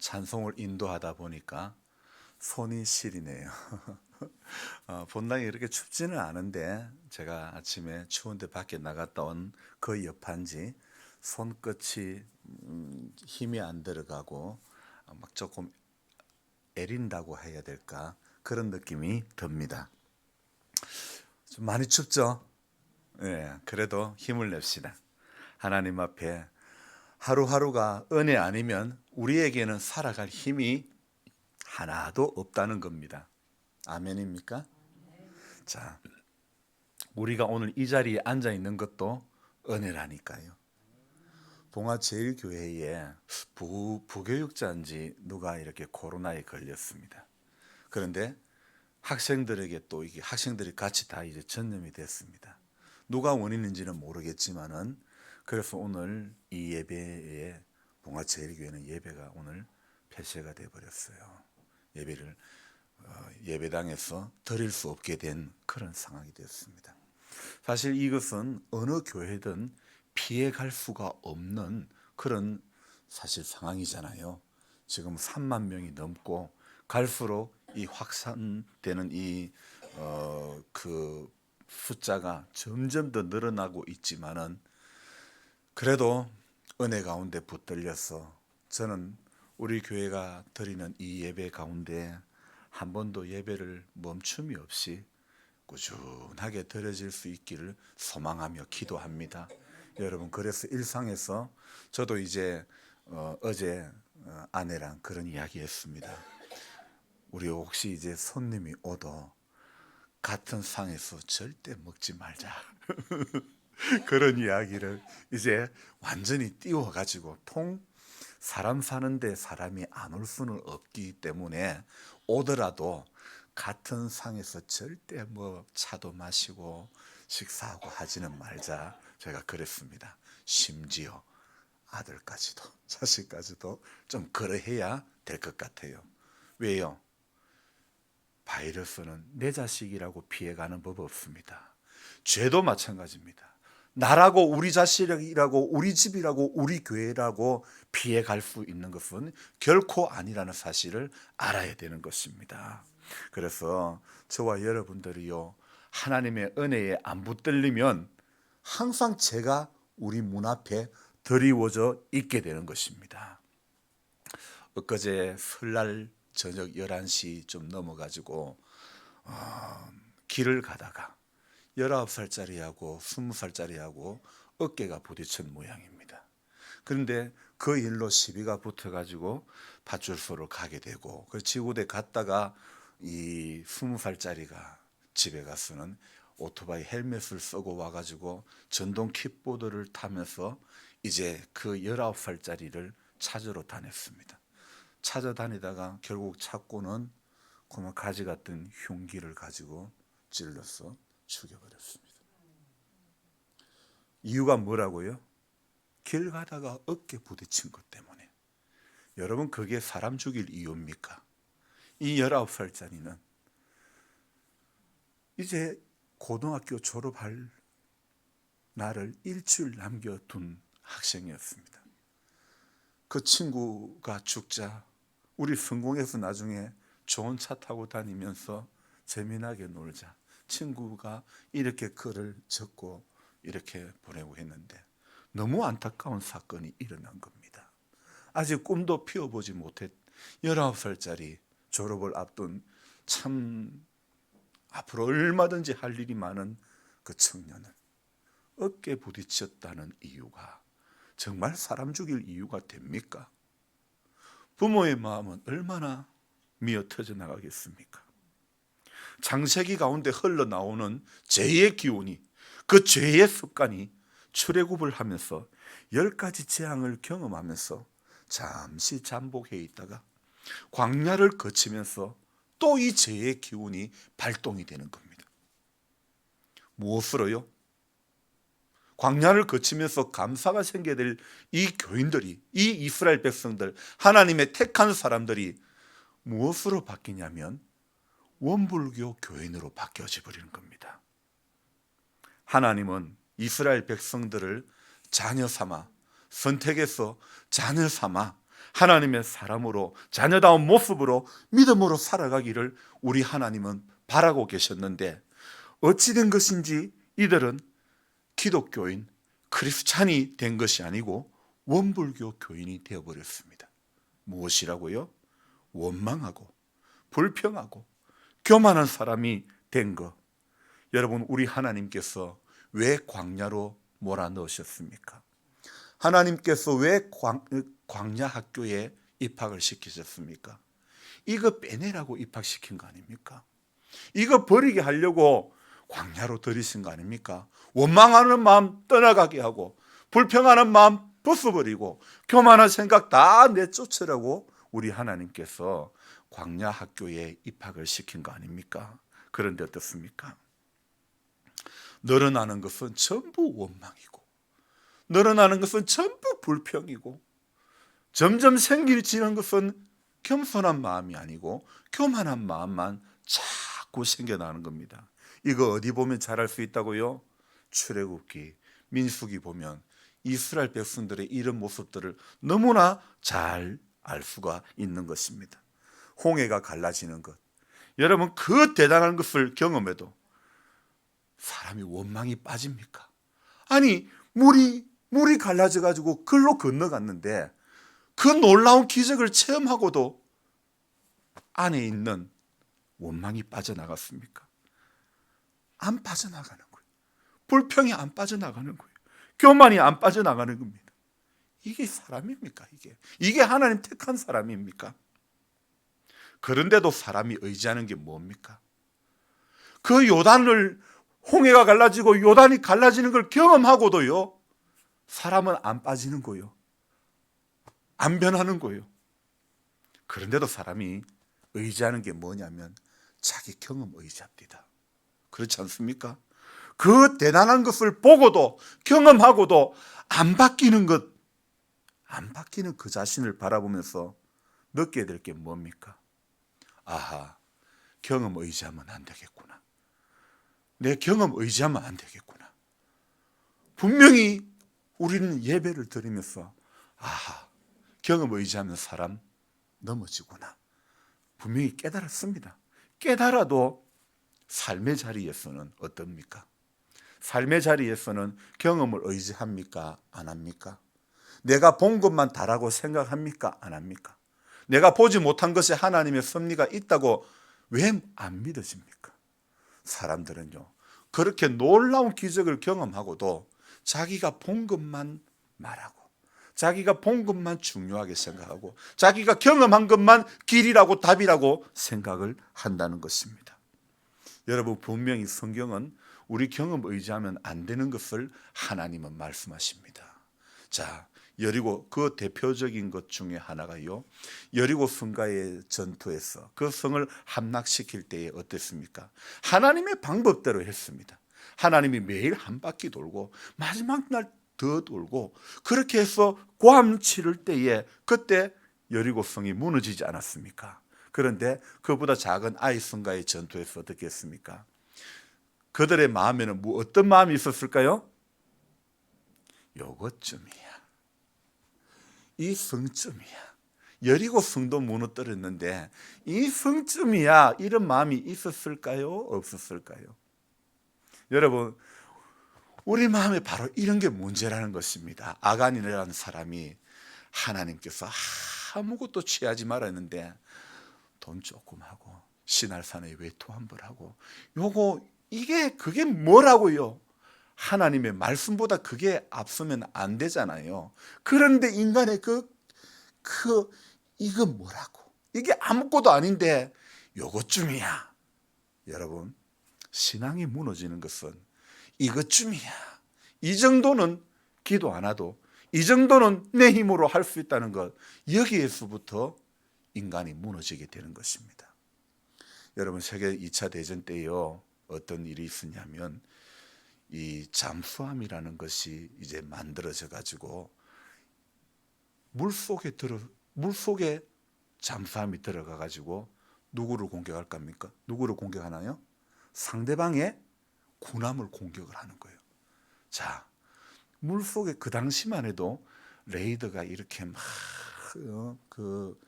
찬송을 인도하다 보니까 손이 시리네요. 본당이 그렇게 춥지는 않은데 제가 아침에 추운데 밖에 나갔다 온 그 여파인지 손끝이 힘이 안 들어가고 막 조금 애린다고 해야 될까, 그런 느낌이 듭니다. 좀 많이 춥죠? 예, 그래도 힘을 냅시다. 하나님 앞에 하루하루가 은혜 아니면 우리에게는 살아갈 힘이 하나도 없다는 겁니다. 아멘입니까? 자, 우리가 오늘 이 자리에 앉아 있는 것도 은혜라니까요. 봉화제일교회에 부교육자인지 누가 이렇게 코로나에 걸렸습니다. 그런데 학생들에게 또 이게 학생들이 같이 다 이제 전염이 됐습니다. 누가 원인인지는 모르겠지만은, 그래서 오늘 이 예배에 봉화제일교회는 예배가 오늘 폐쇄가 돼 버렸어요. 예배를 예배당에서 드릴 수 없게 된 그런 상황이 되었습니다. 사실 이것은 어느 교회든 피해갈 수가 없는 그런 사실 상황이잖아요. 지금 3만 명이 넘고 갈수록 이 확산되는 그 숫자가 점점 더 늘어나고 있지만은, 그래도 은혜 가운데 붙들려서 저는 우리 교회가 드리는 이 예배 가운데 한 번도 예배를 멈춤이 없이 꾸준하게 드려질 수 있기를 소망하며 기도합니다. 여러분, 그래서 일상에서 저도 이제 어제 아내랑 그런 이야기했습니다. 우리 혹시 이제 손님이 오도 같은 상에서 절대 먹지 말자. 그런 이야기를 이제 완전히 띄워가지고, 사람 사는데 사람이 안 올 수는 없기 때문에 오더라도 같은 상에서 절대 뭐 차도 마시고 식사하고 하지는 말자, 제가 그랬습니다. 심지어 아들까지도 자식까지도 좀 그러해야 될 것 같아요. 왜요? 바이러스는 내 자식이라고 피해가는 법 없습니다. 죄도 마찬가지입니다. 나라고, 우리 자식이라고, 우리 집이라고, 우리 교회라고 피해갈 수 있는 것은 결코 아니라는 사실을 알아야 되는 것입니다. 그래서 저와 여러분들이요, 하나님의 은혜에 안 붙들리면 항상 제가 우리 문 앞에 드리워져 있게 되는 것입니다. 엊그제 설날 저녁 11시 좀 넘어가지고 길을 가다가 19살짜리하고 20살짜리하고 어깨가 부딪힌 모양입니다. 그런데 그 일로 시비가 붙어가지고 파출소로 가게 되고, 그 지구대 갔다가 이 20살짜리가 집에 가서는 오토바이 헬멧을 쓰고 와가지고 전동 킥보드를 타면서 이제 그 19살짜리를 찾으러 다녔습니다. 찾아다니다가 결국 찾고는 그만 가지 같은 흉기를 가지고 찔러서 죽여버렸습니다. 이유가 뭐라고요? 길 가다가 어깨 부딪힌 것 때문에. 여러분, 그게 사람 죽일 이유입니까? 이 19살짜리는 이제 고등학교 졸업할 날을 일주일 남겨둔 학생이었습니다. 그 친구가 죽자 우리 성공해서 나중에 좋은 차 타고 다니면서 재미나게 놀자, 친구가 이렇게 글을 적고 이렇게 보내고 했는데 너무 안타까운 사건이 일어난 겁니다. 아직 꿈도 피워보지 못했 19살짜리 졸업을 앞둔, 참 앞으로 얼마든지 할 일이 많은 그 청년을 어깨 부딪혔다는 이유가 정말 사람 죽일 이유가 됩니까? 부모의 마음은 얼마나 미어 터져 나가겠습니까? 창세기 가운데 흘러나오는 죄의 기운이, 그 죄의 습관이 출애굽을 하면서 10가지 재앙을 경험하면서 잠시 잠복해 있다가 광야를 거치면서 또 이 죄의 기운이 발동이 되는 겁니다. 무엇으로요? 광야를 거치면서 감사가 생겨야 될 이 교인들이, 이 이스라엘 백성들, 하나님의 택한 사람들이 무엇으로 바뀌냐면 원불교 교인으로 바뀌어져 버리는 겁니다. 하나님은 이스라엘 백성들을 자녀 삼아, 선택해서 자녀 삼아 하나님의 사람으로 자녀다운 모습으로 믿음으로 살아가기를 우리 하나님은 바라고 계셨는데 어찌된 것인지 이들은 기독교인, 크리스찬이 된 것이 아니고 원불교 교인이 되어버렸습니다. 무엇이라고요? 원망하고 불평하고 교만한 사람이 된 것. 여러분, 우리 하나님께서 왜 광야로 몰아넣으셨습니까? 하나님께서 왜 광야 학교에 입학을 시키셨습니까? 이거 빼내라고 입학시킨 거 아닙니까? 이거 버리게 하려고 광야로 들이신 거 아닙니까? 원망하는 마음 떠나가게 하고 불평하는 마음 벗어버리고 교만한 생각 다 내쫓으라고 우리 하나님께서 광야 학교에 입학을 시킨 거 아닙니까? 그런데 어떻습니까? 늘어나는 것은 전부 원망이고 늘어나는 것은 전부 불평이고 점점 생기지는 것은 겸손한 마음이 아니고 교만한 마음만 자꾸 생겨나는 겁니다. 이거 어디 보면 잘할 수 있다고요? 출애굽기, 민수기 보면 이스라엘 백성들의 이런 모습들을 너무나 잘 알 수가 있는 것입니다. 홍해가 갈라지는 것, 여러분 그 대단한 것을 경험해도 사람이 원망이 빠집니까? 아니 물이 갈라져 가지고 글로 건너갔는데 그 놀라운 기적을 체험하고도 안에 있는 원망이 빠져나갔습니까? 안 빠져나가는 거예요. 불평이 안 빠져나가는 거예요. 교만이 안 빠져나가는 겁니다. 이게 사람입니까? 이게 하나님 택한 사람입니까? 그런데도 사람이 의지하는 게 뭡니까? 그 요단을 홍해가 갈라지고 요단이 갈라지는 걸 경험하고도요, 사람은 안 빠지는 거예요. 안 변하는 거예요. 그런데도 사람이 의지하는 게 뭐냐면 자기 경험 의지합니다. 그렇지 않습니까? 그 대단한 것을 보고도 경험하고도 안 바뀌는 것, 안 바뀌는 그 자신을 바라보면서 느끼게 될 게 뭡니까? 아하, 경험 의지하면 안 되겠구나. 내 경험 의지하면 안 되겠구나. 분명히 우리는 예배를 드리면서 아하, 경험 의지하면 사람 넘어지구나. 분명히 깨달았습니다. 깨달아도 삶의 자리에서는 어떻습니까? 삶의 자리에서는 경험을 의지합니까? 안 합니까? 내가 본 것만 다라고 생각합니까? 안 합니까? 내가 보지 못한 것에 하나님의 섭리가 있다고 왜 안 믿어집니까? 사람들은요, 그렇게 놀라운 기적을 경험하고도 자기가 본 것만 말하고 자기가 본 것만 중요하게 생각하고 자기가 경험한 것만 길이라고 답이라고 생각을 한다는 것입니다. 여러분, 분명히 성경은 우리 경험 의지하면 안 되는 것을 하나님은 말씀하십니다. 자, 여리고 그 대표적인 것 중에 하나가요, 여리고 성과의 전투에서 그 성을 함락시킬 때에 어땠습니까? 하나님의 방법대로 했습니다. 하나님이 매일 한 바퀴 돌고 마지막 날 더 돌고 그렇게 해서 고함 치를 때에 그때 여리고 성이 무너지지 않았습니까? 그런데 그보다 작은 아이 성과의 전투에서 어떻게 했습니까? 그들의 마음에는 어떤 마음이 있었을까요? 요것쯤이야. 이 성쯤이야. 여리고 성도 무너뜨렸는데 이 성쯤이야. 이런 마음이 있었을까요? 없었을까요? 여러분, 우리 마음에 바로 이런 게 문제라는 것입니다. 아간이라는 사람이 하나님께서 아무것도 취하지 말았는데 돈 조금 하고 시날산에 외투 한 벌 하고 그게 뭐라고요? 하나님의 말씀보다 그게 앞서면 안 되잖아요. 그런데 인간의 이건 뭐라고? 이게 아무것도 아닌데 요것쯤이야. 여러분, 신앙이 무너지는 것은 이것쯤이야. 이 정도는 기도 안 해도 이 정도는 내 힘으로 할 수 있다는 것, 여기에서부터 인간이 무너지게 되는 것입니다. 여러분, 세계 2차 대전 때요, 어떤 일이 있었냐면 이 잠수함이라는 것이 이제 만들어져 가지고 물속에 잠수함이 들어가 가지고 누구를 공격할 겁니까? 누구를 공격하나요? 상대방의 군함을 공격을 하는 거예요. 자, 물속에 그 당시만 해도 레이더가 이렇게 막 그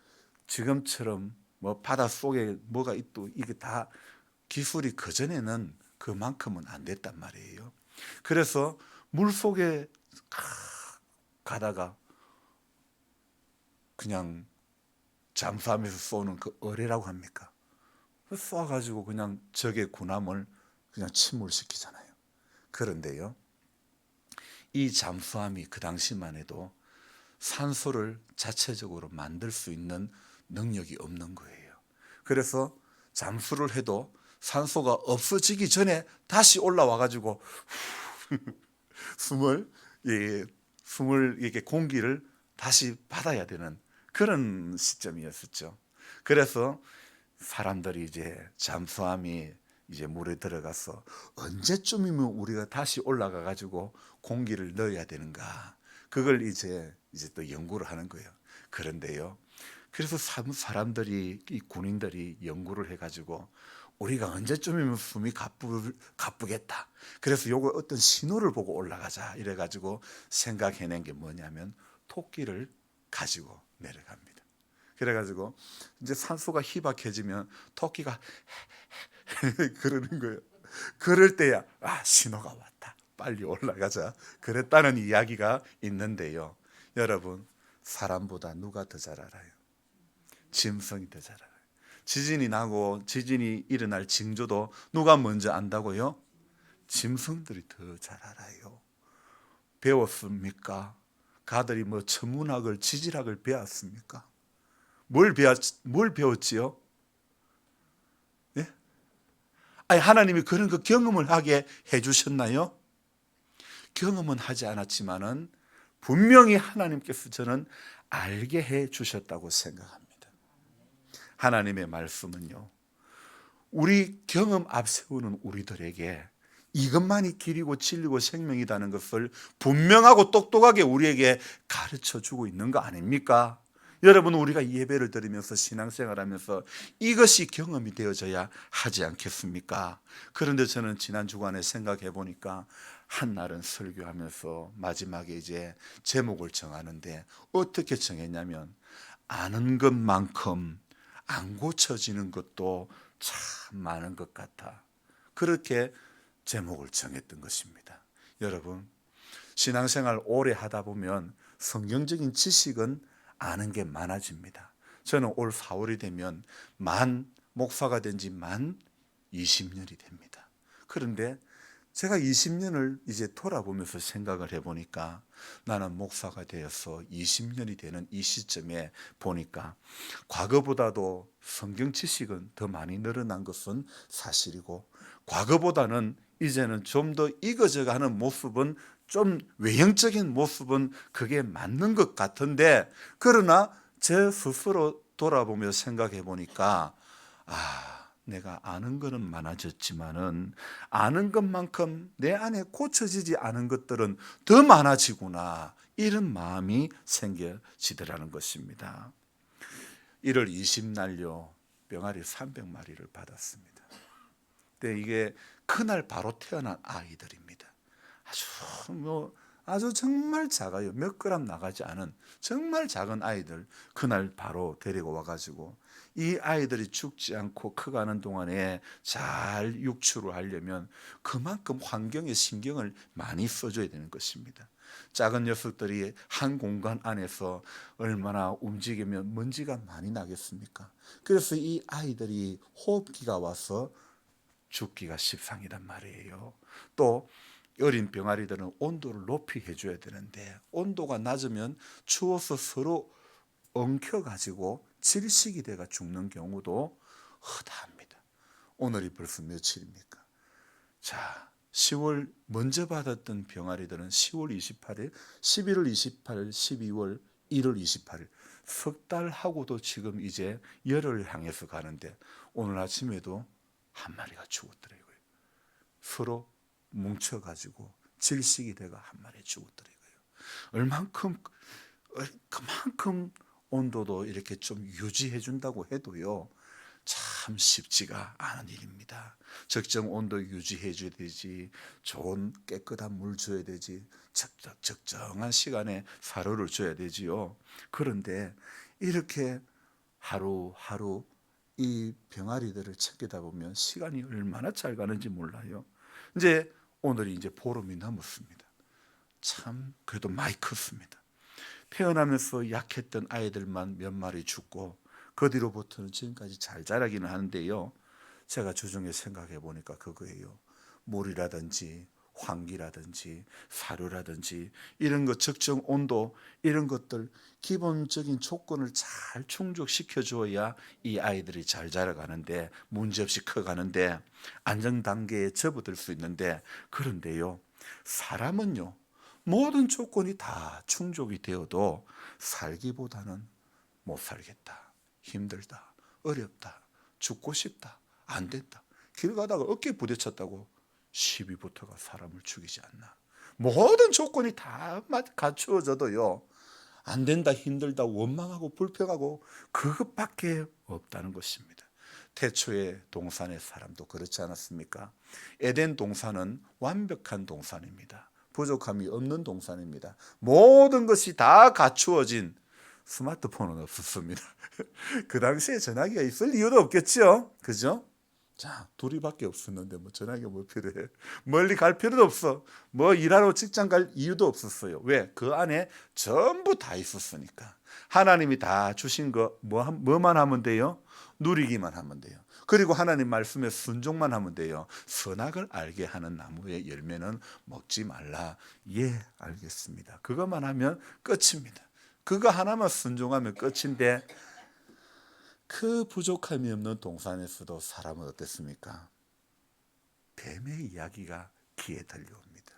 지금처럼 뭐 바닷속에 뭐가 있고 이게 다 기술이 그전에는 그만큼은 안 됐단 말이에요. 그래서 물속에 가다가 그냥 잠수하면서 쏘는 그 어뢰라고 합니까? 쏴가지고 그냥 적의 군함을 그냥 침몰시키잖아요. 그런데요, 이 잠수함이 그 당시만 해도 산소를 자체적으로 만들 수 있는 능력이 없는 거예요. 그래서 잠수를 해도 산소가 없어지기 전에 다시 올라와가지고 숨을 숨을 이렇게 공기를 다시 받아야 되는 그런 시점이었었죠. 그래서 사람들이 이제 잠수함이 이제 물에 들어가서 언제쯤이면 우리가 다시 올라가 가지고 공기를 넣어야 되는가, 그걸 이제 또 연구를 하는 거예요. 그런데요, 그래서 사람들이 이 군인들이 연구를 해가지고 우리가 언제쯤이면 숨이 가쁘겠다. 그래서 요거 어떤 신호를 보고 올라가자 이래가지고 생각해낸 게 뭐냐면 토끼를 가지고 내려갑니다. 그래가지고 이제 산소가 희박해지면 토끼가 그러는 거예요. 그럴 때야 신호가 왔다, 빨리 올라가자, 그랬다는 이야기가 있는데요. 여러분, 사람보다 누가 더 잘 알아요? 짐승이 더 잘 알아요. 지진이 나고 지진이 일어날 징조도 누가 먼저 안다고요? 짐승들이 더 잘 알아요. 배웠습니까? 가들이 뭐 천문학을 지질학을 배웠습니까? 뭘 배웠지요? 예? 아니, 하나님이 그런 그 경험을 하게 해주셨나요? 경험은 하지 않았지만은 분명히 하나님께서 저는 알게 해주셨다고 생각합니다. 하나님의 말씀은요, 우리 경험 앞세우는 우리들에게 이것만이 길이고 진리고 생명이라는 것을 분명하고 똑똑하게 우리에게 가르쳐 주고 있는 거 아닙니까? 여러분, 우리가 예배를 드리면서 신앙생활하면서 이것이 경험이 되어져야 하지 않겠습니까? 그런데 저는 지난 주간에 생각해 보니까 한날은 설교하면서 마지막에 이제 제목을 정하는데 어떻게 정했냐면, 아는 것만큼 안 고쳐지는 것도 참 많은 것 같아, 그렇게 제목을 정했던 것입니다. 여러분, 신앙생활 오래 하다 보면 성경적인 지식은 아는 게 많아집니다. 저는 올 4월이 되면 목사가 된 지 만 20년이 됩니다. 그런데 제가 20년을 이제 돌아보면서 생각을 해보니까 나는 목사가 되어서 20년이 되는 이 시점에 보니까 과거보다도 성경 지식은 더 많이 늘어난 것은 사실이고, 과거보다는 이제는 좀 더 익어져가는 모습은, 좀 외형적인 모습은 그게 맞는 것 같은데, 그러나 제 스스로 돌아보며 생각해 보니까 내가 아는 거는 많아졌지만은 아는 것만큼 내 안에 고쳐지지 않은 것들은 더 많아지구나, 이런 마음이 생겨지더라는 것입니다. 1월 20날요 병아리 300마리를 받았습니다. 근데 이게 그날 바로 태어난 아이들입니다. 아주 정말 작아요. 몇 그램 나가지 않은 정말 작은 아이들, 그날 바로 데리고 와가지고 이 아이들이 죽지 않고 커가는 동안에 잘 육출을 하려면 그만큼 환경에 신경을 많이 써줘야 되는 것입니다. 작은 녀석들이 한 공간 안에서 얼마나 움직이면 먼지가 많이 나겠습니까? 그래서 이 아이들이 호흡기가 와서 죽기가 십상이란 말이에요. 또 어린 병아리들은 온도를 높이 해줘야 되는데 온도가 낮으면 추워서 서로 엉켜가지고 질식이 돼가 죽는 경우도 허다합니다. 오늘이 벌써 며칠입니까? 자, 10월 먼저 받았던 병아리들은 10월 28일, 11월 28일, 12월 1월 28일 석 달하고도 지금 이제 열흘을 향해서 가는데 오늘 아침에도 한 마리가 죽었더라고요. 서로 뭉쳐가지고 질식이 돼가 한 마리 죽었더라고요. 그만큼 온도도 이렇게 좀 유지해 준다고 해도요, 참 쉽지가 않은 일입니다. 적정 온도 유지해 줘야 되지, 좋은 깨끗한 물 줘야 되지, 적정한 시간에 사료를 줘야 되지요. 그런데 이렇게 하루하루 이 병아리들을 챙기다 보면 시간이 얼마나 잘 가는지 몰라요. 이제 오늘이 이제 보름이 넘었습니다. 참 그래도 많이 컸습니다. 태어나면서 약했던 아이들만 몇 마리 죽고 그 뒤로부터는 지금까지 잘 자라기는 하는데요. 제가 주중에 생각해 보니까 그거예요. 물이라든지 환기라든지 사료라든지 이런 것, 적정 온도, 이런 것들 기본적인 조건을 잘 충족시켜 줘야 이 아이들이 잘 자라가는데, 문제없이 커가는데, 안정 단계에 접어들 수 있는데, 그런데요, 사람은요, 모든 조건이 다 충족이 되어도 살기보다는 못 살겠다, 힘들다, 어렵다, 죽고 싶다, 안 된다, 길 가다가 어깨 부딪혔다고 시비부터가 사람을 죽이지 않나. 모든 조건이 다 갖추어져도요, 안 된다, 힘들다, 원망하고 불평하고 그것밖에 없다는 것입니다. 태초의 동산의 사람도 그렇지 않았습니까? 에덴 동산은 완벽한 동산입니다. 부족함이 없는 동산입니다. 모든 것이 다 갖추어진, 스마트폰은 없었습니다. 그 당시에 전화기가 있을 이유도 없겠죠. 그죠? 자, 둘이밖에 없었는데 뭐 전화기가 뭐 필요해? 멀리 갈 필요도 없어. 뭐 일하러 직장 갈 이유도 없었어요. 왜? 그 안에 전부 다 있었으니까. 하나님이 다 주신 거 뭐만 하면 돼요? 누리기만 하면 돼요. 그리고 하나님 말씀에 순종만 하면 돼요. 선악을 알게 하는 나무의 열매는 먹지 말라. 예, 알겠습니다. 그것만 하면 끝입니다. 그거 하나만 순종하면 끝인데, 그 부족함이 없는 동산에서도 사람은 어땠습니까? 뱀의 이야기가 귀에 들려옵니다.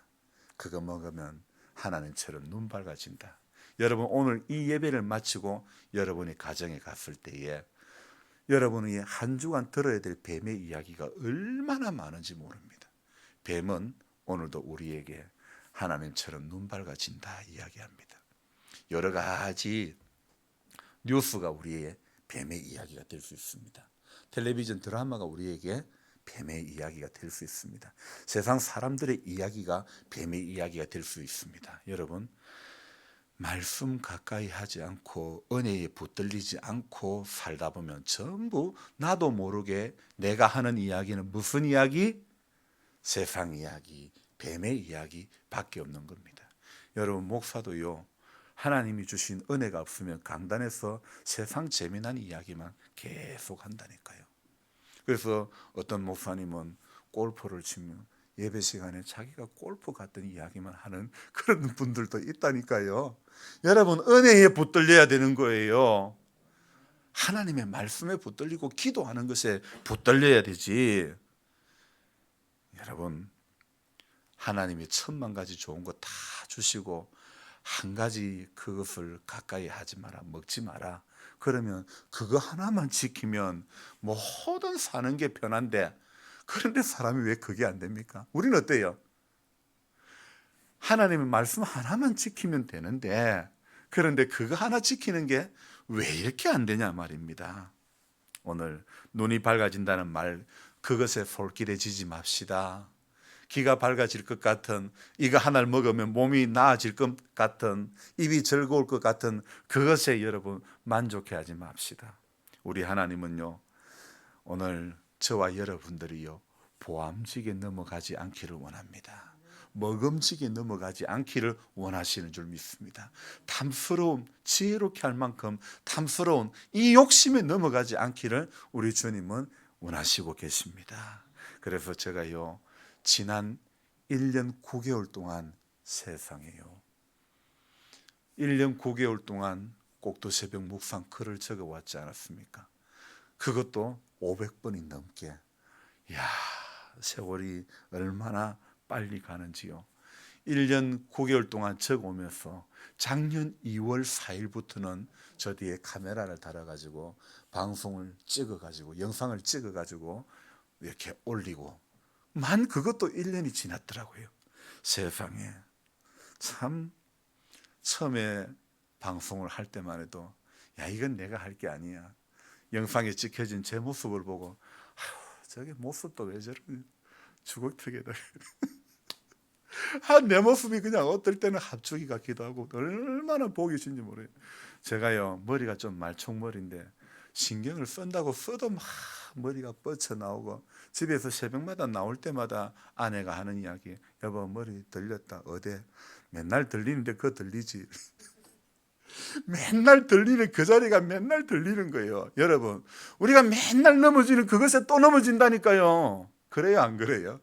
그거 먹으면 하나님처럼 눈 밝아진다. 여러분, 오늘 이 예배를 마치고 여러분이 가정에 갔을 때에 여러분이 한 주간 들어야 될 뱀의 이야기가 얼마나 많은지 모릅니다. 뱀은 오늘도 우리에게 하나님처럼 눈 밝아진다 이야기합니다. 여러 가지 뉴스가 우리의 뱀의 이야기가 될 수 있습니다. 텔레비전 드라마가 우리에게 뱀의 이야기가 될 수 있습니다. 세상 사람들의 이야기가 뱀의 이야기가 될 수 있습니다. 여러분, 말씀 가까이 하지 않고 은혜에 붙들리지 않고 살다 보면 전부 나도 모르게 내가 하는 이야기는 무슨 이야기? 세상 이야기, 뱀의 이야기 밖에 없는 겁니다. 여러분, 목사도요, 하나님이 주신 은혜가 없으면 강단에서 세상 재미난 이야기만 계속 한다니까요. 그래서 어떤 목사님은 골프를 치면 예배 시간에 자기가 골프 같은 이야기만 하는 그런 분들도 있다니까요. 여러분, 은혜에 붙들려야 되는 거예요. 하나님의 말씀에 붙들리고 기도하는 것에 붙들려야 되지. 여러분, 하나님이 천만 가지 좋은 거 다 주시고 한 가지 그것을 가까이 하지 마라, 먹지 마라, 그러면 그거 하나만 지키면 모든 사는 게 편한데, 그런데 사람이 왜 그게 안 됩니까? 우리는 어때요? 하나님의 말씀 하나만 지키면 되는데, 그런데 그거 하나 지키는 게 왜 이렇게 안 되냐 말입니다. 오늘 눈이 밝아진다는 말, 그것에 솔깃해지지 맙시다. 귀가 밝아질 것 같은, 이거 하나를 먹으면 몸이 나아질 것 같은, 입이 즐거울 것 같은 그것에 여러분 만족해하지 맙시다. 우리 하나님은요, 오늘 저와 여러분들이요, 보암직에 넘어가지 않기를 원합니다. 먹음직에 넘어가지 않기를 원하시는 줄 믿습니다. 탐스러운, 지혜롭게 할 만큼 탐스러운 이 욕심에 넘어가지 않기를 우리 주님은 원하시고 계십니다. 그래서 제가요, 지난 1년 9개월 동안 세상에요, 1년 9개월 동안 꼭두새벽 묵상 글을 적어왔지 않았습니까? 그것도 500번이 넘게. 이야, 세월이 얼마나 빨리 가는지요. 1년 9개월 동안 적어오면서 작년 2월 4일부터는 저 뒤에 카메라를 달아가지고 방송을 찍어가지고 영상을 찍어가지고 이렇게 올리고, 만 그것도 1년이 지났더라고요. 세상에, 참 처음에 방송을 할 때만 해도 야, 이건 내가 할 게 아니야, 영상에 찍혀진 제 모습을 보고 저게 모습도 왜 저러냐, 주걱턱에다. 내 모습이 그냥 어떨 때는 합죽이 같기도 하고 얼마나 보기 싫은지 모르겠어요. 제가요 머리가 좀 말총머리인데 신경을 쓴다고 써도 막 머리가 뻗쳐나오고, 집에서 새벽마다 나올 때마다 아내가 하는 이야기, 여보 머리 들렸다. 어디? 맨날 들리는데 그거 들리지. 맨날 들리는 그 자리가 맨날 들리는 거예요. 여러분, 우리가 맨날 넘어지는 그것에 또 넘어진다니까요. 그래요 안 그래요?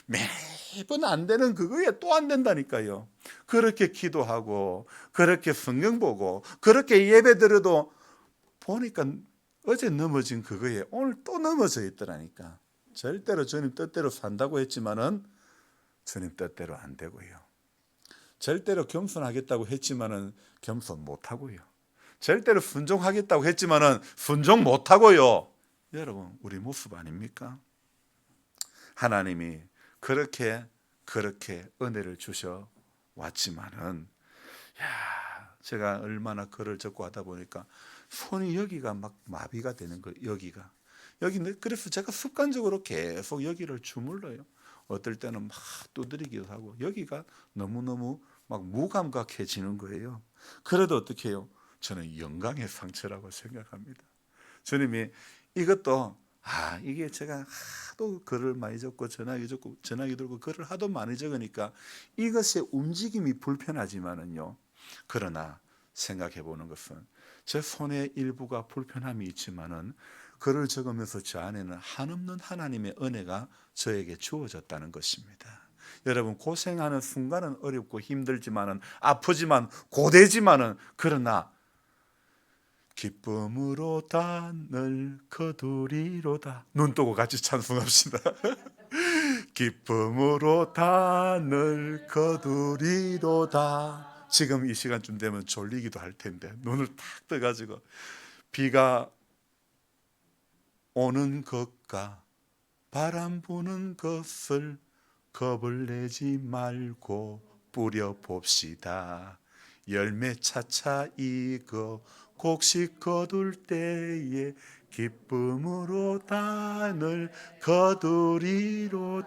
매번 안 되는 그거에 또 안 된다니까요. 그렇게 기도하고 그렇게 성경 보고 그렇게 예배 드려도 보니까 어제 넘어진 그거에 오늘 또 넘어져 있더라니까. 절대로 주님 뜻대로 산다고 했지만은 주님 뜻대로 안 되고요. 절대로 겸손하겠다고 했지만은 겸손 못 하고요. 절대로 순종하겠다고 했지만은 순종 못 하고요. 여러분, 우리 모습 아닙니까? 하나님이 그렇게 은혜를 주셔 왔지만은, 제가 얼마나 글을 적고 하다 보니까 손이 여기가 막 마비가 되는 거예요. 여기 그래서 제가 습관적으로 계속 여기를 주물러요. 어떨 때는 막 두드리기도 하고 여기가 너무너무 막 무감각해지는 거예요. 그래도 어떻게 해요? 저는 영광의 상처라고 생각합니다. 주님이 이것도 이게 제가 하도 글을 많이 적고 전화기 들고 글을 하도 많이 적으니까 이것의 움직임이 불편하지만은요, 그러나 생각해 보는 것은 제 손의 일부가 불편함이 있지만은 글을 적으면서 저 안에는 한없는 하나님의 은혜가 저에게 주어졌다는 것입니다. 여러분, 고생하는 순간은 어렵고 힘들지만은 아프지만 고되지만은, 그러나 기쁨으로 단을 거두리로다. 눈 뜨고 같이 찬송합시다. 기쁨으로 단을 거두리로다. 지금 이 시간쯤 되면 졸리기도 할 텐데 눈을 탁 떠가지고, 비가 오는 것과 바람 부는 것을 겁을 내지 말고 뿌려봅시다. 열매 차차 익어 곡식 거둘 때에 기쁨으로 단을 거두리로다.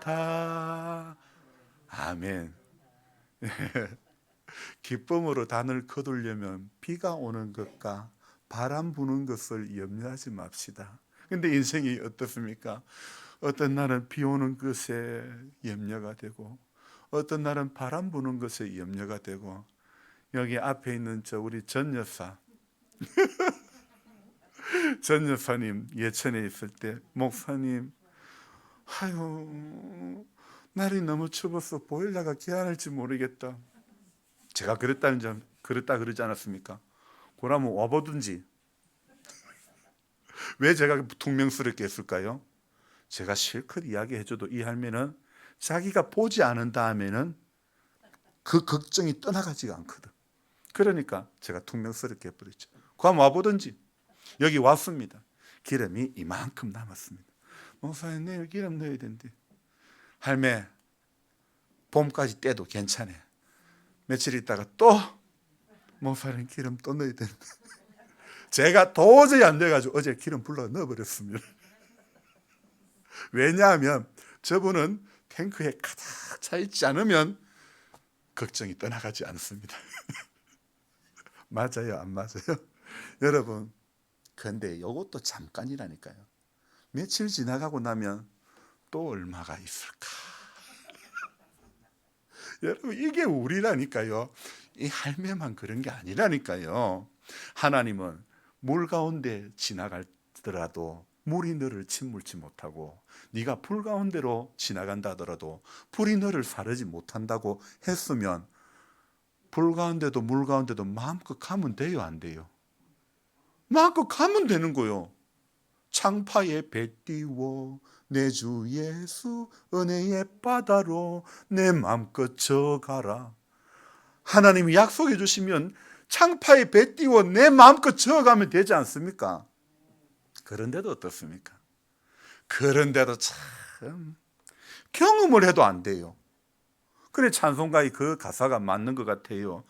아멘. 기쁨으로 단을 거두려면 비가 오는 것과 바람 부는 것을 염려하지 맙시다. 근데 인생이 어떻습니까? 어떤 날은 비 오는 것에 염려가 되고, 어떤 날은 바람 부는 것에 염려가 되고, 여기 앞에 있는 우리 전 여사, 전 여사님 예천에 있을 때, 목사님, 날이 너무 추워서 보일러가 개안할지 모르겠다. 제가 그랬다 그러지 않았습니까? 그러면 와보든지. 왜 제가 퉁명스럽게 했을까요? 제가 실컷 이야기해줘도 이 할매는 자기가 보지 않은 다음에는 그 걱정이 떠나가지가 않거든. 그러니까 제가 퉁명스럽게 해버렸죠. 그럼 와보든지. 여기 왔습니다. 기름이 이만큼 남았습니다. 목사님, 내일 기름 넣어야 된대. 할매, 봄까지 떼도 괜찮아. 며칠 있다가 또 목사님 기름 또 넣어야 되는데. 제가 도저히 안 돼가지고 어제 기름 불러 넣어버렸습니다. 왜냐하면 저분은 탱크에 가득 차 있지 않으면 걱정이 떠나가지 않습니다. 맞아요, 안 맞아요? 여러분, 그런데 이것도 잠깐이라니까요. 며칠 지나가고 나면 또 얼마가 있을까? 여러분, 이게 우리라니까요. 이 할매만 그런 게 아니라니까요. 하나님은 물 가운데 지나가더라도 물이 너를 침몰치 못하고, 네가 불 가운데로 지나간다 하더라도 불이 너를 사르지 못한다고 했으면, 불 가운데도 물 가운데도 마음껏 가면 돼요, 안 돼요? 마음껏 가면 되는 거요. 창파에 배 띄워 내 주 예수 은혜의 바다로 내 마음껏 저가라. 하나님이 약속해 주시면 창파에 배 띄워 내 마음껏 저어가면 되지 않습니까? 그런데도 어떻습니까? 그런데도 참 경험을 해도 안 돼요. 그래, 찬송가의 그 가사가 맞는 것 같아요.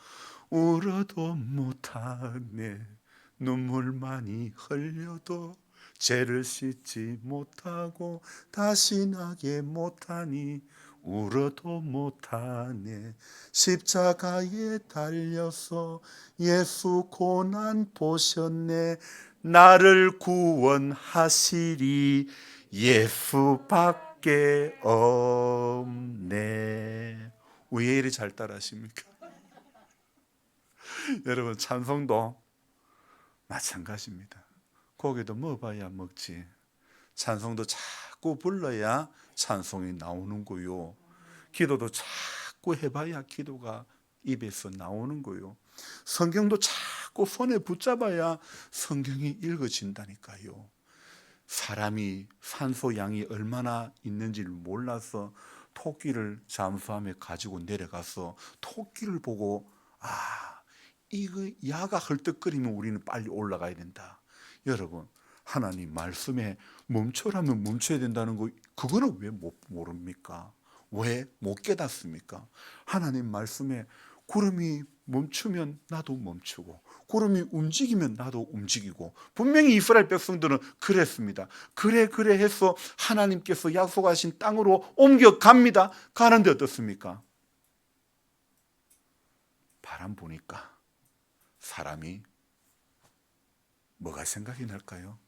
울어도 못하네 눈물 많이 흘려도 죄를 씻지 못하고 다시 나게 못하니 울어도 못하네. 십자가에 달려서 예수 고난 보셨네. 나를 구원하시리 예수밖에 없네. 왜 이리 잘 따라하십니까? 여러분, 찬송도 마찬가지입니다. 고기도 먹어봐야 먹지, 찬송도 자꾸 불러야 찬송이 나오는 거요. 기도도 자꾸 해봐야 기도가 입에서 나오는 거요. 성경도 자꾸 손에 붙잡아야 성경이 읽어진다니까요. 사람이 산소 양이 얼마나 있는지를 몰라서 토끼를 잠수함에 가지고 내려가서 토끼를 보고, 이거 야가 헐떡거리면 우리는 빨리 올라가야 된다. 여러분, 하나님 말씀에 멈춰라면 멈춰야 된다는 거, 그거는 왜 모릅니까? 왜 못 깨닫습니까? 하나님 말씀에 구름이 멈추면 나도 멈추고 구름이 움직이면 나도 움직이고, 분명히 이스라엘 백성들은 그랬습니다. 그래 해서 하나님께서 약속하신 땅으로 옮겨갑니다. 가는데 어떻습니까? 바람 부니까 사람이 뭐가 생각이 날까요?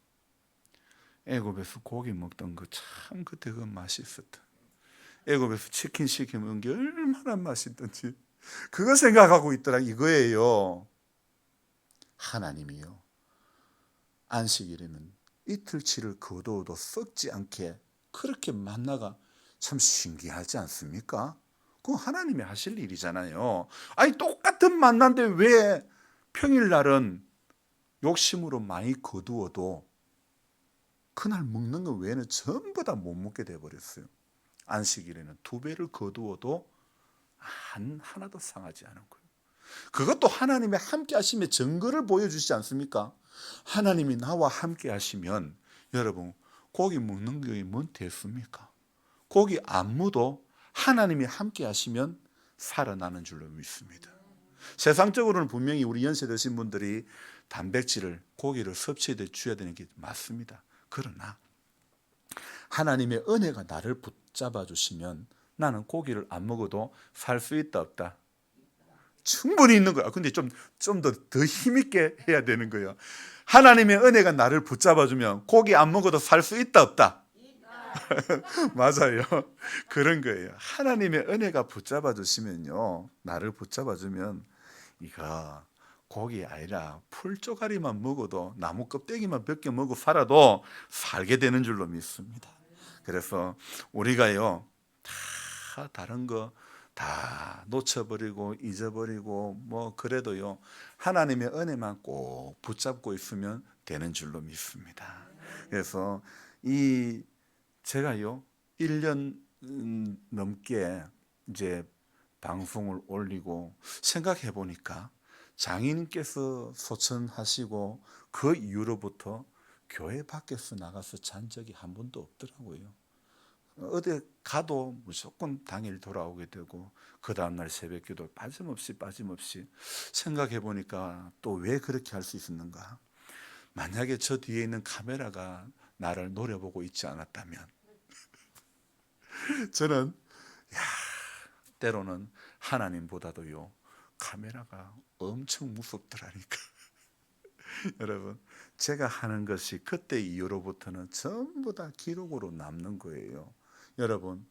애굽에서 고기 먹던 거 참 그때 그 맛있었다. 애굽에서 치킨 시켜 먹은 게 얼마나 맛있던지 그거 생각하고 있더라 이거예요. 하나님이요, 안식일에는 이틀치를 거두어도 썩지 않게 그렇게 만나가 참 신기하지 않습니까? 그건 하나님이 하실 일이잖아요. 아니, 똑같은 만난데 왜 평일날은 욕심으로 많이 거두어도 그날 먹는 거 외에는 전부 다 못 먹게 돼버렸어요. 안식일에는 2배를 거두어도 하나도 상하지 않은 거예요. 그것도 하나님의 함께 하심의 증거를 보여주시지 않습니까? 하나님이 나와 함께 하시면 여러분, 고기 먹는 게 뭔 대수입니까? 고기 안 먹어도 하나님이 함께 하시면 살아나는 줄로 믿습니다. 세상적으로는 분명히 우리 연세 드신 분들이 단백질을, 고기를 섭취해 줘야 되는 게 맞습니다. 그러나 하나님의 은혜가 나를 붙잡아 주시면 나는 고기를 안 먹어도 살 수 있다 없다? 충분히 있는 거야. 근데 좀 더 힘있게 해야 되는 거예요. 하나님의 은혜가 나를 붙잡아 주면 고기 안 먹어도 살 수 있다 없다? 맞아요. 그런 거예요. 하나님의 은혜가 붙잡아 주시면요, 나를 붙잡아 주면 이거 고기 아니라 풀 쪼가리만 먹어도, 나무 껍데기만 벗겨 먹고 살아도 살게 되는 줄로 믿습니다. 그래서 우리가요, 다 다른 거 다 놓쳐버리고 잊어버리고 뭐 그래도요, 하나님의 은혜만 꼭 붙잡고 있으면 되는 줄로 믿습니다. 그래서 제가요 1년 넘게 이제 방송을 올리고 생각해 보니까 장인께서 소천하시고 그 이후로부터 교회 밖에서 나가서 잔 적이 한 번도 없더라고요. 어디 가도 무조건 당일 돌아오게 되고 그 다음날 새벽기도 빠짐없이 생각해 보니까 또 왜 그렇게 할 수 있었는가? 만약에 저 뒤에 있는 카메라가 나를 노려보고 있지 않았다면 저는 때로는 하나님보다도요 카메라가 엄청 무섭더라니까. 여러분, 제가 하는 것이 그때 이후로부터는 전부 다 기록으로 남는 거예요. 여러분,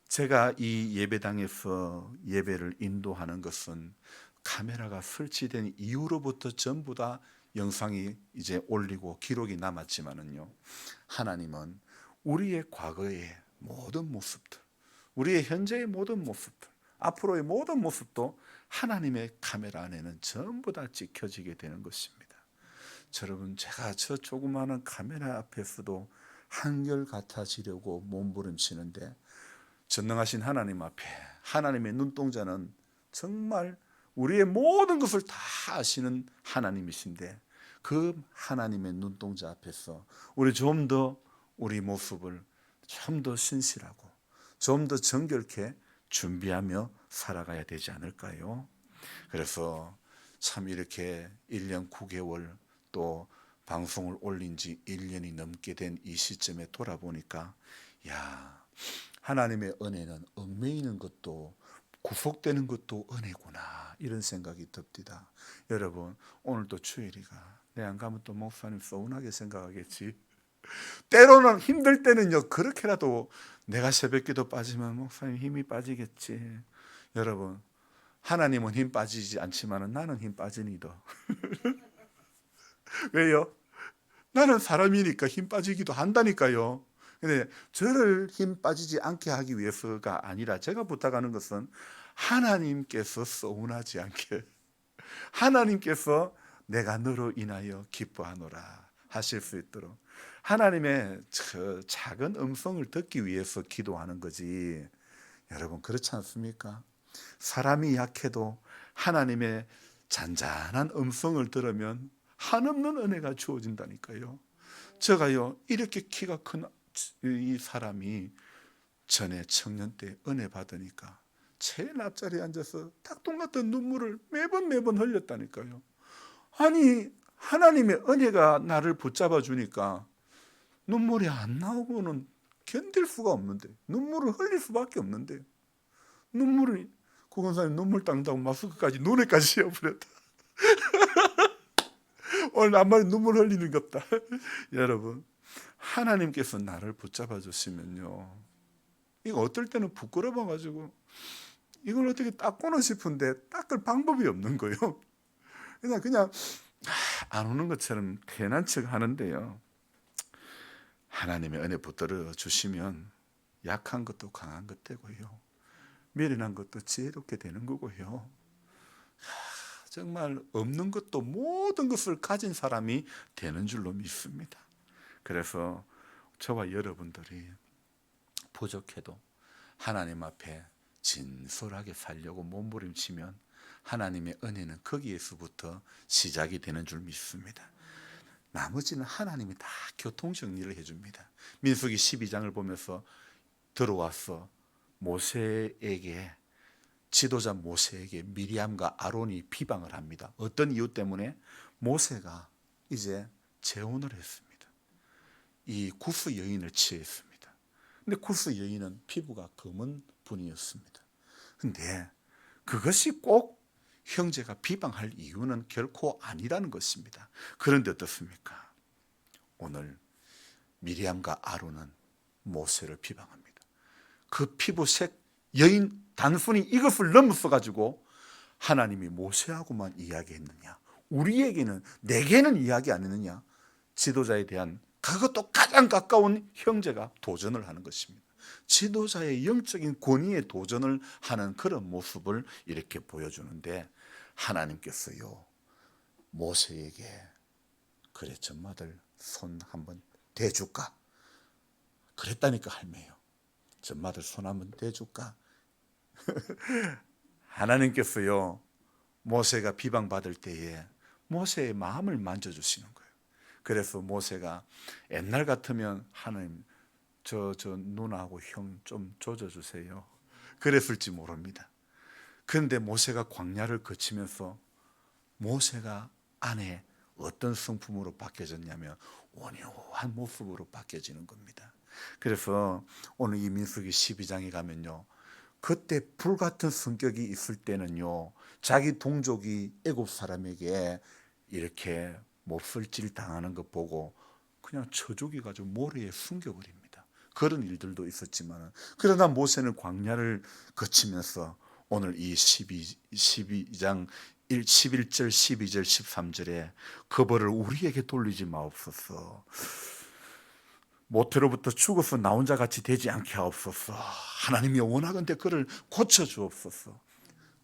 제가 이 예배당에서 예배를 인도하는 것은 카메라가 설치된 이후로부터 전부 다 영상이 이제 올리고 기록이 남았지만은요, 하나님은 우리의 과거의 모든 모습들, 우리의 현재의 모든 모습들, 앞으로의 모든 모습도 하나님의 카메라 안에는 전부 다 찍혀지게 되는 것입니다. 여러분, 제가 저 조그마한 카메라 앞에서도 한결같아지려고 몸부림치는데 전능하신 하나님 앞에 하나님의 눈동자는 정말 우리의 모든 것을 다 아시는 하나님이신데, 그 하나님의 눈동자 앞에서 우리 좀 더 우리 모습을 좀 더 신실하고 좀 더 정결케 준비하며 살아가야 되지 않을까요? 그래서 참 이렇게 1년 9개월 또 방송을 올린 지 1년이 넘게 된 이 시점에 돌아보니까 야, 하나님의 은혜는 얽매이는 것도 구속되는 것도 은혜구나, 이런 생각이 듭니다. 여러분, 오늘도 주일이가 내 안 가면 또 목사님 서운하게 생각하겠지. 때로는 힘들 때는요, 그렇게라도 내가 새벽기도 빠지면 목사님 힘이 빠지겠지. 여러분, 하나님은 힘 빠지지 않지만 나는 힘 빠지니더. 왜요? 나는 사람이니까 힘 빠지기도 한다니까요. 근데 저를 힘 빠지지 않게 하기 위해서가 아니라 제가 부탁하는 것은 하나님께서 서운하지 않게, 하나님께서 내가 너로 인하여 기뻐하노라 하실 수 있도록 하나님의 저 작은 음성을 듣기 위해서 기도하는 거지. 여러분, 그렇지 않습니까? 사람이 약해도 하나님의 잔잔한 음성을 들으면 한없는 은혜가 주어진다니까요. 제가요, 이렇게 키가 큰 이 사람이 전에 청년 때 은혜 받으니까 제일 앞자리에 앉아서 닭똥 같은 눈물을 매번 흘렸다니까요. 아니, 하나님의 은혜가 나를 붙잡아 주니까 눈물이 안 나오고는 견딜 수가 없는데, 눈물을 흘릴 수밖에 없는데, 눈물이, 구건사님 눈물 닦는다고 마스크까지 눈에까지 씌워버렸다. 오늘 앞머리 눈물 흘리는 것 없다. 여러분, 하나님께서 나를 붙잡아 주시면요, 이거 어떨 때는 부끄러워 가지고 이걸 어떻게 닦고는 싶은데 닦을 방법이 없는 거예요. 그냥 안 오는 것처럼 태연한 척 하는데요, 하나님의 은혜 붙들어 주시면 약한 것도 강한 것 되고요, 미련한 것도 지혜롭게 되는 거고요, 정말 없는 것도 모든 것을 가진 사람이 되는 줄로 믿습니다. 그래서 저와 여러분들이 부족해도 하나님 앞에 진솔하게 살려고 몸부림치면 하나님의 은혜는 거기에서부터 시작이 되는 줄 믿습니다. 나머지는 하나님이 다 교통정리를 해줍니다. 민수기 12장을 보면서 들어와서 모세에게, 지도자 모세에게 미리암과 아론이 비방을 합니다. 어떤 이유 때문에? 모세가 이제 재혼을 했습니다. 이 구스 여인을 취했습니다. 근데 구스 여인은 피부가 검은 분이었습니다. 근데 그것이 꼭 형제가 비방할 이유는 결코 아니라는 것입니다. 그런데 어떻습니까? 오늘 미리암과 아론은 모세를 비방합니다. 그 피부색 여인 단순히 이것을 넘어서 가지고 하나님이 모세하고만 이야기했느냐, 우리에게는, 내게는 이야기 안 했느냐, 지도자에 대한 그것도 가장 가까운 형제가 도전을 하는 것입니다. 지도자의 영적인 권위에 도전을 하는 그런 모습을 이렇게 보여주는데, 하나님께서요, 모세에게 그래, 전마들 손 한번 대줄까? 그랬다니까, 할매요. 전마들 손 한번 대줄까? 하나님께서요, 모세가 비방받을 때에 모세의 마음을 만져주시는 거예요. 그래서 모세가 옛날 같으면 하나님, 저 누나하고 형 좀 조져주세요, 그랬을지 모릅니다. 그런데 모세가 광야를 거치면서 모세가 안에 어떤 성품으로 바뀌어졌냐면 온유한 모습으로 바뀌어지는 겁니다. 그래서 오늘 이 민수기 12장에 가면요, 그때 불같은 성격이 있을 때는요, 자기 동족이 애굽 사람에게 이렇게 몹쓸질 당하는 것 보고 그냥 쳐 죽여가지고 모래에 숨겨버립니다. 그런 일들도 있었지만, 그러나 모세는 광야를 거치면서 오늘 이 12장 11절, 12절, 13절에 그 벌을 우리에게 돌리지 마옵소서, 모태로부터 죽어서 나 혼자 같이 되지 않게 하옵소서, 하나님이 원하건대 그를 고쳐주옵소서.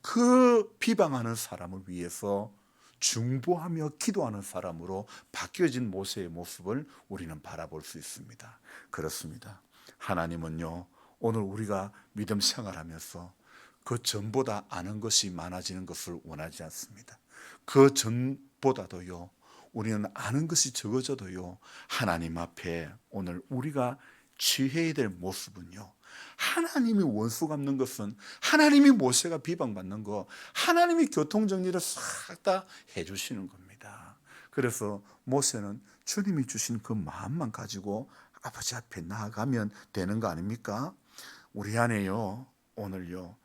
그 비방하는 사람을 위해서 중보하며 기도하는 사람으로 바뀌어진 모세의 모습을 우리는 바라볼 수 있습니다. 그렇습니다. 하나님은요, 오늘 우리가 믿음 생활하면서 그 전보다 아는 것이 많아지는 것을 원하지 않습니다. 그 전보다도요, 우리는 아는 것이 적어져도요, 하나님 앞에 오늘 우리가 취해야 될 모습은요, 하나님이 원수 갚는 것은, 하나님이 모세가 비방받는 거, 하나님이 교통정리를 싹 다 해주시는 겁니다. 그래서 모세는 주님이 주신 그 마음만 가지고 아버지 앞에 나아가면 되는 거 아닙니까? 우리 안에요, 오늘요,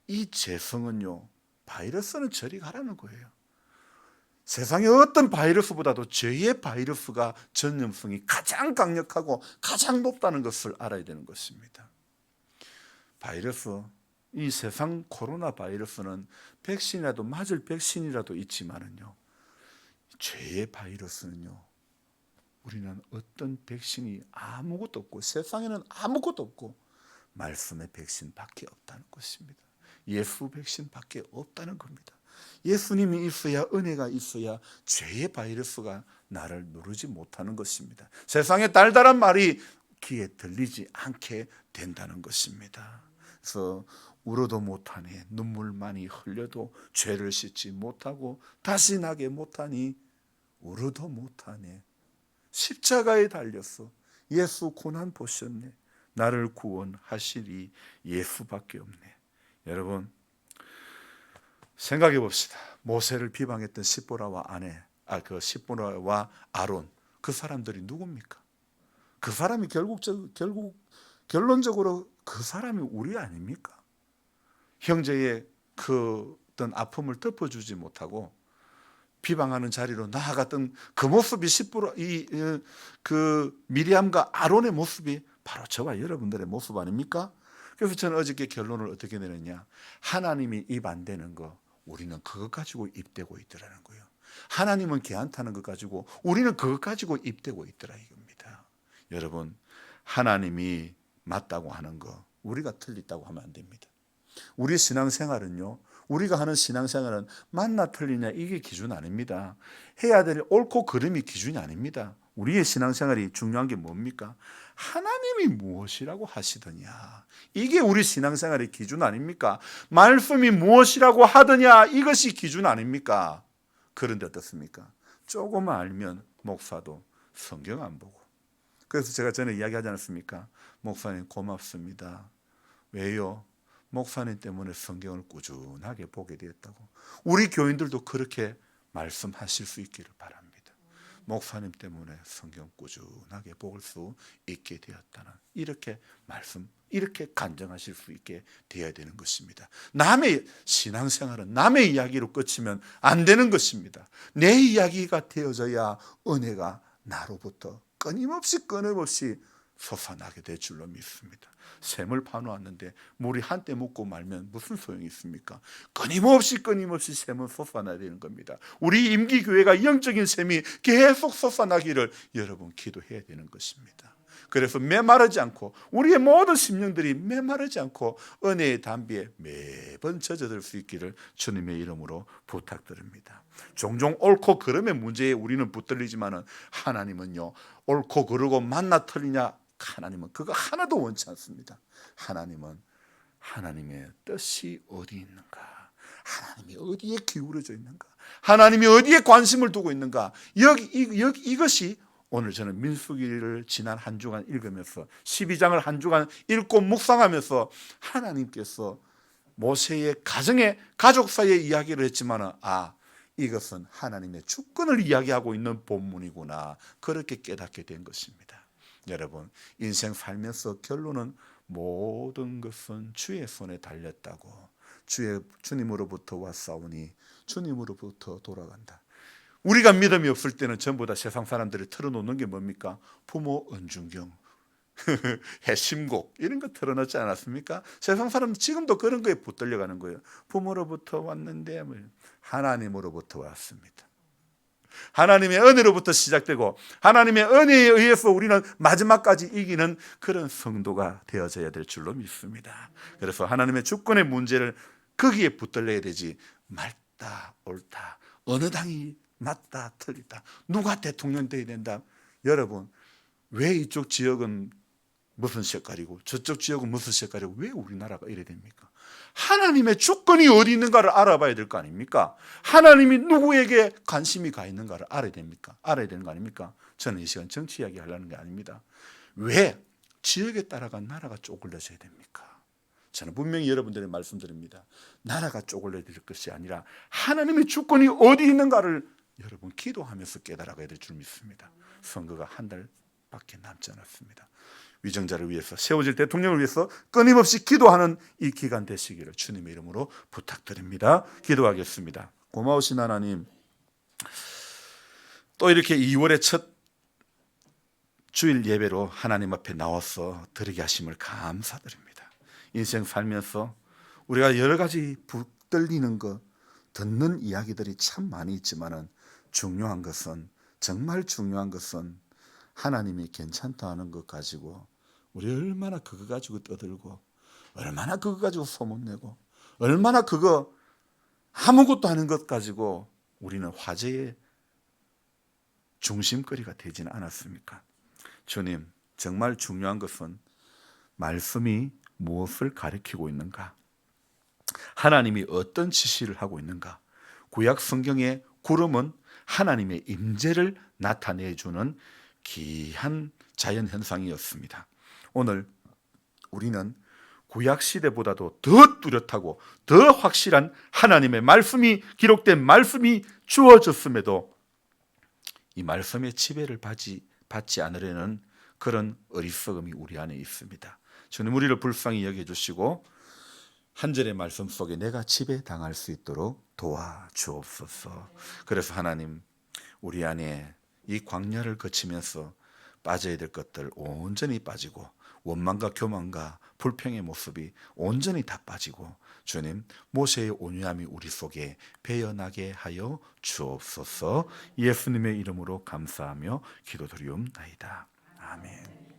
이 죄성은요, 바이러스는 저리 가라는 거예요. 세상의 어떤 바이러스보다도 죄의 바이러스가 전염성이 가장 강력하고 가장 높다는 것을 알아야 되는 것입니다. 바이러스, 이 세상 코로나 바이러스는 백신이라도 맞을 백신이라도 있지만은요, 죄의 바이러스는요, 우리는 어떤 백신이 아무것도 없고 세상에는 아무것도 없고 말씀의 백신밖에 없다는 것입니다. 예수 백신밖에 없다는 겁니다. 예수님이 있어야, 은혜가 있어야 죄의 바이러스가 나를 누르지 못하는 것입니다. 세상의 달달한 말이 귀에 들리지 않게 된다는 것입니다. 그래서 울어도 못하네, 눈물 많이 흘려도 죄를 씻지 못하고 다시 나게 못하니 울어도 못하네, 십자가에 달렸어, 예수 고난 보셨네, 나를 구원하시리 예수밖에 없네. 여러분, 생각해 봅시다. 모세를 비방했던 십보라와 십보라와 아론, 그 사람들이 누굽니까? 그 사람이 결론적으로 그 사람이 우리 아닙니까? 형제의 그 어떤 아픔을 덮어주지 못하고 비방하는 자리로 나아갔던 그 모습이 그 미리암과 아론의 모습이 바로 저와 여러분들의 모습 아닙니까? 그래서 저는 어저께 결론을 어떻게 내렸냐? 하나님이 입 안 되는 거, 우리는 그것 가지고 입대고 있더라는 거예요. 하나님은 개 안 타는 것 가지고 우리는 그것 가지고 입대고 있더라 이겁니다. 여러분, 하나님이 맞다고 하는 거, 우리가 틀렸다고 하면 안 됩니다. 우리 신앙생활은요, 우리가 하는 신앙생활은 맞나 틀리냐 이게 기준 아닙니다. 해야 될 옳고 그름이 기준이 아닙니다. 우리의 신앙생활이 중요한 게 뭡니까? 하나님이 무엇이라고 하시더냐, 이게 우리 신앙생활의 기준 아닙니까? 말씀이 무엇이라고 하더냐, 이것이 기준 아닙니까? 그런데 어떻습니까? 조금만 알면 목사도 성경 안 보고. 그래서 제가 전에 이야기하지 않았습니까? 목사님 고맙습니다. 왜요? 목사님 때문에 성경을 꾸준하게 보게 되었다고. 우리 교인들도 그렇게 말씀하실 수 있기를 바랍니다. 목사님 때문에 성경 꾸준하게 볼 수 있게 되었다는, 이렇게 이렇게 간증하실 수 있게 되어야 되는 것입니다. 남의 신앙생활은 남의 이야기로 끝이면 안 되는 것입니다. 내 이야기가 되어져야 은혜가 나로부터 끊임없이 솟아나게 될 줄로 믿습니다. 샘을 파놓았는데 물이 한때 묻고 말면 무슨 소용이 있습니까? 끊임없이 샘은 솟아나야 되는 겁니다. 우리 임기교회가 영적인 샘이 계속 솟아나기를 여러분 기도해야 되는 것입니다. 그래서 메마르지 않고, 우리의 모든 심령들이 메마르지 않고 은혜의 담비에 매번 젖어들 수 있기를 주님의 이름으로 부탁드립니다. 종종 옳고 그름의 문제에 우리는 붙들리지만은 하나님은요, 옳고 그르고 맞나 틀리냐, 하나님은 그거 하나도 원치 않습니다. 하나님은 하나님의 뜻이 어디 있는가, 하나님이 어디에 기울어져 있는가, 하나님이 어디에 관심을 두고 있는가, 이것이 오늘 저는 민수기를 지난 한 주간 읽으면서 12장을 한 주간 읽고 묵상하면서 하나님께서 모세의 가족 사이의 이야기를 했지만, 이것은 하나님의 주권을 이야기하고 있는 본문이구나, 그렇게 깨닫게 된 것입니다. 여러분, 인생 살면서 결론은 모든 것은 주의 손에 달렸다고, 주님으로부터 왔사오니 주님으로부터 돌아간다. 우리가 믿음이 없을 때는 전부 다 세상 사람들이 틀어놓는 게 뭡니까? 부모 은중경, 해심곡, 이런 거 틀어놓지 않았습니까? 세상 사람은 지금도 그런 거에 붙들려가는 거예요. 부모로부터 왔는데 하나님으로부터 왔습니다. 하나님의 은혜로부터 시작되고 하나님의 은혜에 의해서 우리는 마지막까지 이기는 그런 성도가 되어져야 될 줄로 믿습니다. 그래서 하나님의 주권의 문제를 거기에 붙들려야 되지, 맞다 옳다, 어느 당이 맞다 틀리다, 누가 대통령 돼야 된다. 여러분, 왜 이쪽 지역은 무슨 색깔이고 저쪽 지역은 무슨 색깔이고 왜 우리나라가 이래 됩니까? 하나님의 주권이 어디 있는가를 알아봐야 될 거 아닙니까? 하나님이 누구에게 관심이 가 있는가를 알아야 되는 거 아닙니까? 저는 이 시간 정치 이야기 하려는 게 아닙니다. 왜 지역에 따라가 나라가 쪼글려져야 됩니까? 저는 분명히 여러분들의 말씀드립니다. 나라가 쪼글려질 것이 아니라 하나님의 주권이 어디 있는가를 여러분 기도하면서 깨달아가야 될 줄 믿습니다. 선거가 한 달밖에 남지 않았습니다. 위정자를 위해서, 세워질 대통령을 위해서 끊임없이 기도하는 이 기간 되시기를 주님의 이름으로 부탁드립니다. 기도하겠습니다. 고마우신 하나님, 또 이렇게 2월의 첫 주일 예배로 하나님 앞에 나와서 드리게 하심을 감사드립니다. 인생 살면서 우리가 여러 가지 붙들리는 것, 듣는 이야기들이 참 많이 있지만은 중요한 것은, 정말 중요한 것은 하나님이 괜찮다 하는 것 가지고 우리 얼마나 그거 가지고 떠들고, 얼마나 그거 가지고 소문내고, 얼마나 그거 아무것도 아닌 것 가지고 우리는 화제의 중심거리가 되지는 않았습니까? 주님, 정말 중요한 것은 말씀이 무엇을 가리키고 있는가? 하나님이 어떤 지시를 하고 있는가? 구약 성경의 구름은 하나님의 임재를 나타내주는 귀한 자연 현상이었습니다. 오늘 우리는 구약 시대보다도 더 뚜렷하고 더 확실한 하나님의 말씀이, 기록된 말씀이 주어졌음에도 이 말씀의 지배를 받지 않으려는 그런 어리석음이 우리 안에 있습니다. 주님, 우리를 불쌍히 여겨주시고 한 절의 말씀 속에 내가 지배당할 수 있도록 도와주옵소서. 그래서 하나님, 우리 안에 이 광야를 거치면서 빠져야 될 것들 온전히 빠지고, 원망과 교만과 불평의 모습이 온전히 다 빠지고, 주님, 모세의 온유함이 우리 속에 배어나게 하여 주옵소서. 예수님의 이름으로 감사하며 기도드리옵나이다. 아멘.